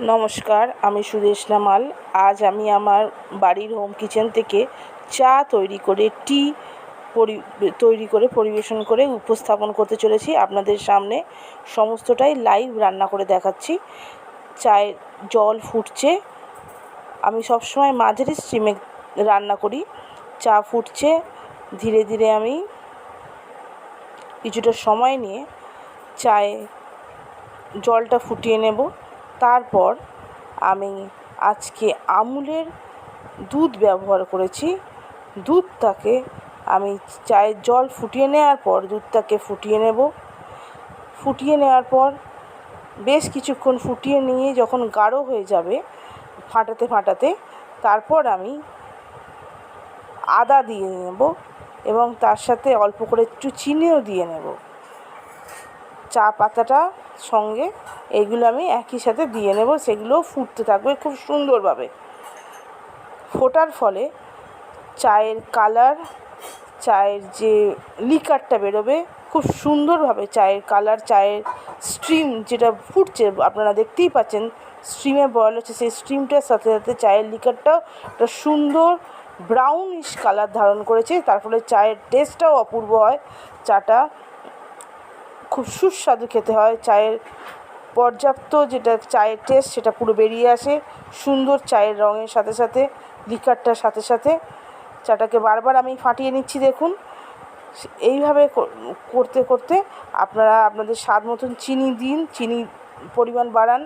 নমস্কার, আমি সুদেশনা মাল। আজ আমি আমার বাড়ির হোম কিচেন থেকে চা তৈরি করে তৈরি করে পরিবেশন করে উপস্থাপন করতে চলেছি আপনাদের সামনে। সমস্তটাই লাইভ রান্না করে দেখাচ্ছি। চায়ের জল ফুটছে, আমি সবসময় মাঝারি স্টিমে রান্না করি। চা ফুটছে, ধীরে ধীরে আমি কিছুটা সময় নিয়ে চায়ে জলটা ফুটিয়ে নেব। তারপর আমি আজকে আমুলের দুধ ব্যবহার করেছি। দুধটাকে আমি চায়ের জল ফুটিয়ে নেওয়ার পর দুধটাকে ফুটিয়ে নেব। ফুটিয়ে নেওয়ার পর বেশ কিছুক্ষণ ফুটিয়ে নিয়ে যখন গাঢ় হয়ে যাবে ফাটাতে ফাটাতে, তারপর আমি আদা দিয়ে নেব এবং তার সাথে অল্প করে একটু চিনিও দিয়ে নেব। চা পাতাটা সঙ্গে এগুলো আমি একই সাথে দিয়ে নেব, সেগুলোও ফুটতে থাকবে খুব সুন্দরভাবে। ফোটার ফলে চায়ের কালার, চায়ের যে লিকারটা বেরোবে খুব সুন্দরভাবে, চায়ের কালার, চায়ের স্ট্রিম যেটা ফুটছে আপনারা দেখতেই পাচ্ছেন, স্ট্রিমে বয়েল হচ্ছে, সেই স্ট্রিমটার সাথে সাথে চায়ের লিকারটাও একটা সুন্দর ব্রাউনিশ কালার ধারণ করেছে। তার ফলে চায়ের টেস্টটাও অপূর্ব হয়, চাটা খুব সুস্বাদু খেতে হয়। চায়ের পর্যাপ্ত যেটা চায়ের টেস্ট সেটা পুরো বেরিয়ে আসে সুন্দর চায়ের রঙের সাথে সাথে, লিকারটার সাথে সাথে। চাটাকে বারবার আমি ফাটিয়ে নিচ্ছি, দেখুন। এইভাবে করতে করতে আপনারা আপনাদের স্বাদ মতন চিনি দিন, চিনি পরিমাণ বাড়ান।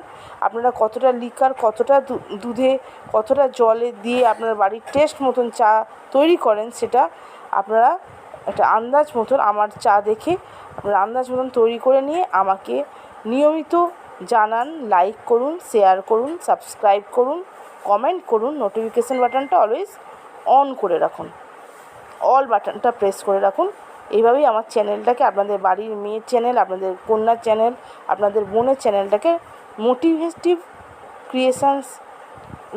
আপনারা কতটা লিকার, কতটা দুধে, কতটা জলে দিয়ে আপনার বাড়ির টেস্ট মতন চা তৈরি করেন, সেটা আপনারা একটা আন্দাজ মতন আমার চা দেখে আপনারা আন্দাজ মতন তৈরি করে নিয়ে আমাকে নিয়মিত জানান। লাইক করুন, শেয়ার করুন, সাবস্ক্রাইব করুন, কমেন্ট করুন, নোটিফিকেশান বাটনটা অলওয়েজ অন করে রাখুন, অল বাটনটা প্রেস করে রাখুন। এইভাবেই আমার চ্যানেলটাকে, আপনাদের বাড়ির মেয়ের চ্যানেল, আপনাদের কন্যার চ্যানেল, আপনাদের বোনের চ্যানেলটাকে মোটিভেটিভ ক্রিয়েশনস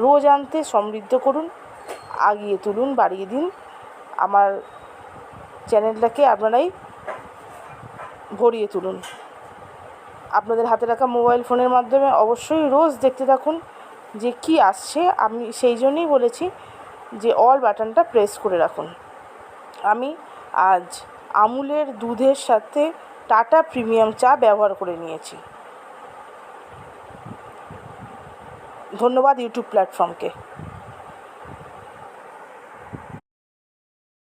রোজ আনতে সমৃদ্ধ করুন, আগিয়ে তুলুন, বাড়িয়ে দিন। আমার চ্যানেলটাকে আপনারাই ভরিয়ে তুলুন। আপনাদের হাতে রাখা মোবাইল ফোনের মাধ্যমে অবশ্যই রোজ দেখতে থাকুন যে কি আসছে। আমি সেই জন্যই বলেছি যে অল বাটনটা প্রেস করে রাখুন। আমি আজ আমুলের দুধের সাথে টাটা প্রিমিয়াম চা ব্যবহার করে নিয়েছি। ধন্যবাদ ইউটিউব প্ল্যাটফর্মকে।